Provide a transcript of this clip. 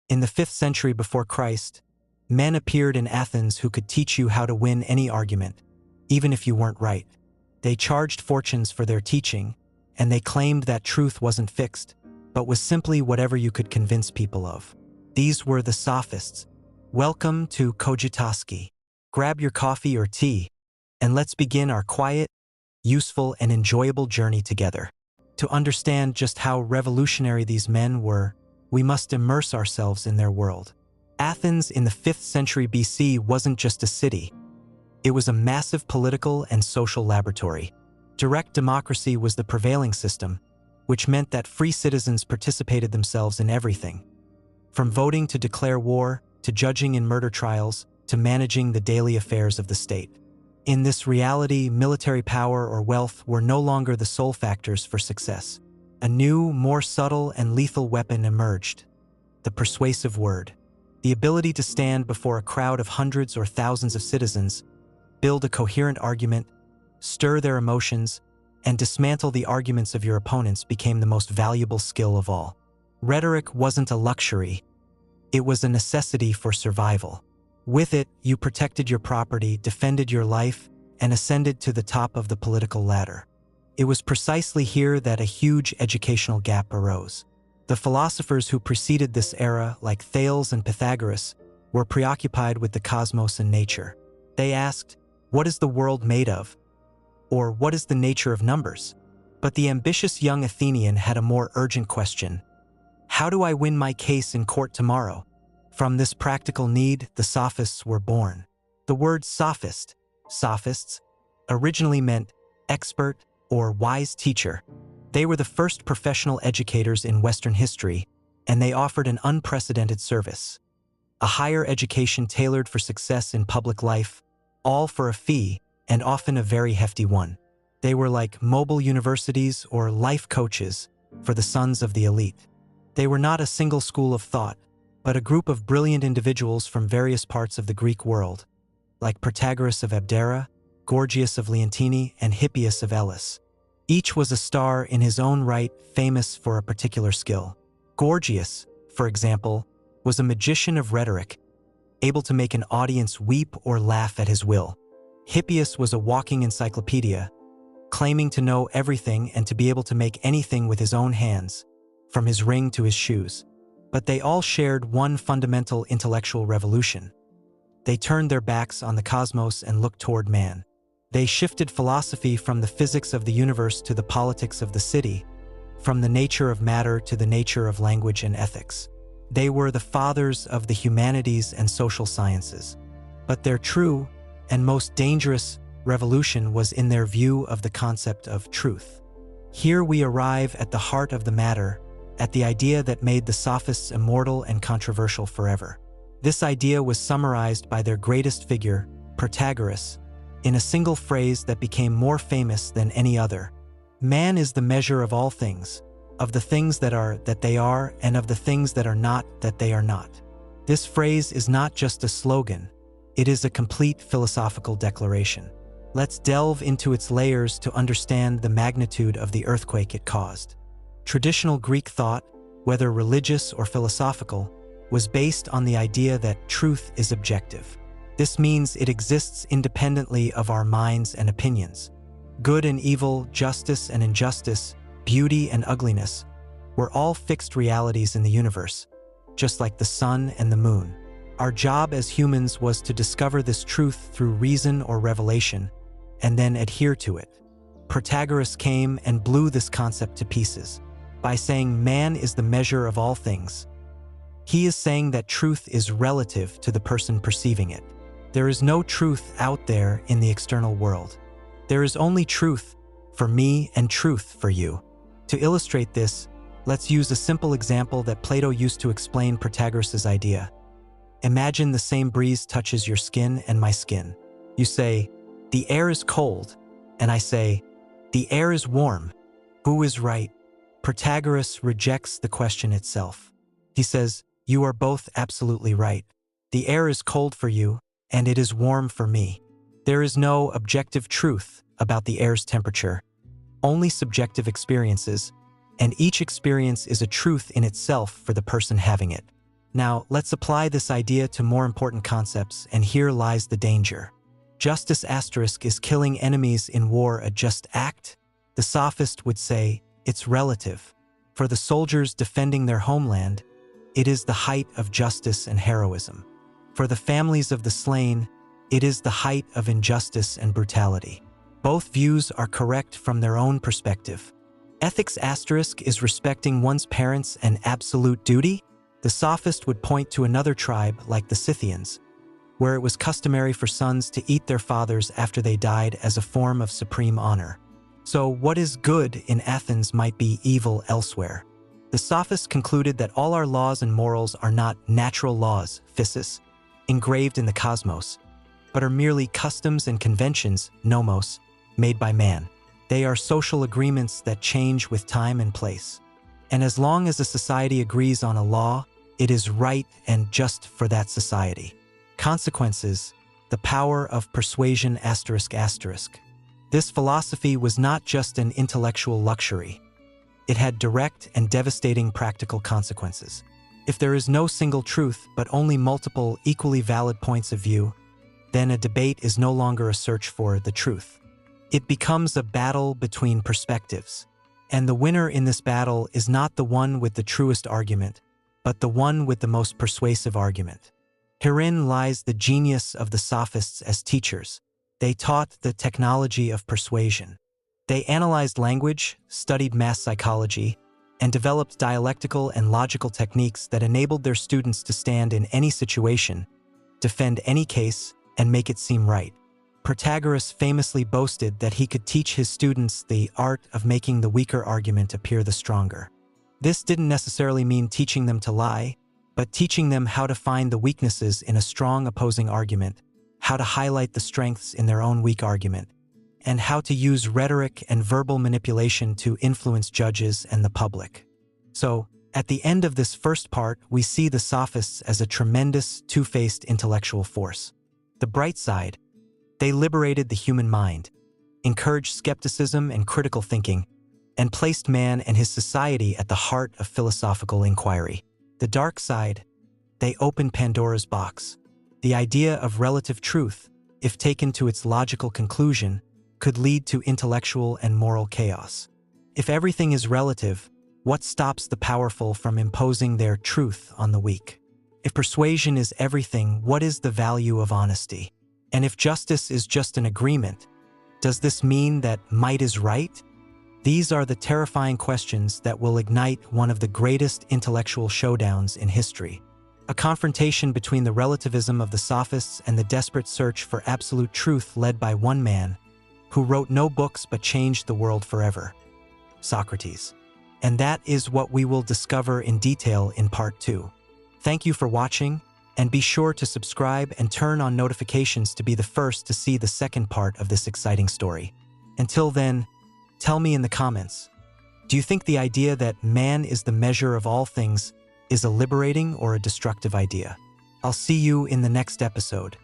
In the 5th century before Christ, men appeared in Athens who could teach you how to win any argument, even if you weren't right. They charged fortunes for their teaching, and they claimed that truth wasn't fixed, but was simply whatever you could convince people of. These were the Sophists. Welcome to Kogitaski. Grab your coffee or tea, and let's begin our quiet, useful, and enjoyable journey together. To understand just how revolutionary these men were, we must immerse ourselves in their world. Athens in the 5th century BC wasn't just a city. It was a massive political and social laboratory. Direct democracy was the prevailing system, which meant that free citizens participated themselves in everything. From voting to declare war, to judging in murder trials, to managing the daily affairs of the state. In this reality, military power or wealth were no longer the sole factors for success. A new, more subtle and lethal weapon emerged: the persuasive word. The ability to stand before a crowd of hundreds or thousands of citizens, build a coherent argument, stir their emotions, and dismantle the arguments of your opponents became the most valuable skill of all. Rhetoric wasn't a luxury. It was a necessity for survival. With it, you protected your property, defended your life, and ascended to the top of the political ladder. It was precisely here that a huge educational gap arose. The philosophers who preceded this era, like Thales and Pythagoras, were preoccupied with the cosmos and nature. They asked, "What is the world made of?" Or, "What is the nature of numbers?" But the ambitious young Athenian had a more urgent question: how do I win my case in court tomorrow? From this practical need, the Sophists were born. The word sophist, Sophists, originally meant expert or wise teacher. They were the first professional educators in Western history, and they offered an unprecedented service: a higher education tailored for success in public life, all for a fee, and often a very hefty one. They were like mobile universities or life coaches for the sons of the elite. They were not a single school of thought, but a group of brilliant individuals from various parts of the Greek world, like Protagoras of Abdera, Gorgias of Leontini, and Hippias of Elis. Each was a star in his own right, famous for a particular skill. Gorgias, for example, was a magician of rhetoric, able to make an audience weep or laugh at his will. Hippias was a walking encyclopedia, claiming to know everything and to be able to make anything with his own hands, from his ring to his shoes. But they all shared one fundamental intellectual revolution. They turned their backs on the cosmos and looked toward man. They shifted philosophy from the physics of the universe to the politics of the city, from the nature of matter to the nature of language and ethics. They were the fathers of the humanities and social sciences. But their true and most dangerous revolution was in their view of the concept of truth. Here we arrive at the heart of the matter, at the idea that made the Sophists immortal and controversial forever. This idea was summarized by their greatest figure, Protagoras, in a single phrase that became more famous than any other: man is the measure of all things, of the things that are that they are, and of the things that are not that they are not. This phrase is not just a slogan, it is a complete philosophical declaration. Let's delve into its layers to understand the magnitude of the earthquake it caused. Traditional Greek thought, whether religious or philosophical, was based on the idea that truth is objective. This means it exists independently of our minds and opinions. Good and evil, justice and injustice, beauty and ugliness were all fixed realities in the universe, just like the sun and the moon. Our job as humans was to discover this truth through reason or revelation, and then adhere to it. Protagoras came and blew this concept to pieces by saying man is the measure of all things. He is saying that truth is relative to the person perceiving it. There is no truth out there in the external world. There is only truth for me and truth for you. To illustrate this, let's use a simple example that Plato used to explain Protagoras' idea. Imagine the same breeze touches your skin and my skin. You say, "The air is cold," and I say, "The air is warm." Who is right? Protagoras rejects the question itself. He says, "You are both absolutely right. The air is cold for you, and it is warm for me." There is no objective truth about the air's temperature, only subjective experiences, and each experience is a truth in itself for the person having it. Now, let's apply this idea to more important concepts, and here lies the danger. Justice asterisk is killing enemies in war a just act? The sophist would say, it's relative. For the soldiers defending their homeland, it is the height of justice and heroism. For the families of the slain, it is the height of injustice and brutality. Both views are correct from their own perspective. Ethics asterisk is respecting one's parents an absolute duty? The sophist would point to another tribe like the Scythians, where it was customary for sons to eat their fathers after they died as a form of supreme honor. So what is good in Athens might be evil elsewhere. The sophist concluded that all our laws and morals are not natural laws, physis, engraved in the cosmos, but are merely customs and conventions, nomos, made by man. They are social agreements that change with time and place. And as long as a society agrees on a law, it is right and just for that society. Consequences, the power of persuasion asterisk asterisk. This philosophy was not just an intellectual luxury. It had direct and devastating practical consequences. If there is no single truth, but only multiple equally valid points of view, then a debate is no longer a search for the truth. It becomes a battle between perspectives. And the winner in this battle is not the one with the truest argument, but the one with the most persuasive argument. Herein lies the genius of the sophists as teachers. They taught the technology of persuasion. They analyzed language, studied mass psychology, and developed dialectical and logical techniques that enabled their students to stand in any situation, defend any case, and make it seem right. Protagoras famously boasted that he could teach his students the art of making the weaker argument appear the stronger. This didn't necessarily mean teaching them to lie, but teaching them how to find the weaknesses in a strong opposing argument, how to highlight the strengths in their own weak argument, and how to use rhetoric and verbal manipulation to influence judges and the public. So, at the end of this first part, we see the sophists as a tremendous, two-faced intellectual force. The bright side: they liberated the human mind, encouraged skepticism and critical thinking, and placed man and his society at the heart of philosophical inquiry. The dark side: they opened Pandora's box. The idea of relative truth, if taken to its logical conclusion, could lead to intellectual and moral chaos. If everything is relative, what stops the powerful from imposing their truth on the weak? If persuasion is everything, what is the value of honesty? And if justice is just an agreement, does this mean that might is right? These are the terrifying questions that will ignite one of the greatest intellectual showdowns in history. A confrontation between the relativism of the sophists and the desperate search for absolute truth led by one man, who wrote no books but changed the world forever: Socrates. And that is what we will discover in detail in part 2. Thank you for watching, and be sure to subscribe and turn on notifications to be the first to see the second part of this exciting story. Until then, tell me in the comments, do you think the idea that man is the measure of all things is a liberating or a destructive idea? I'll see you in the next episode.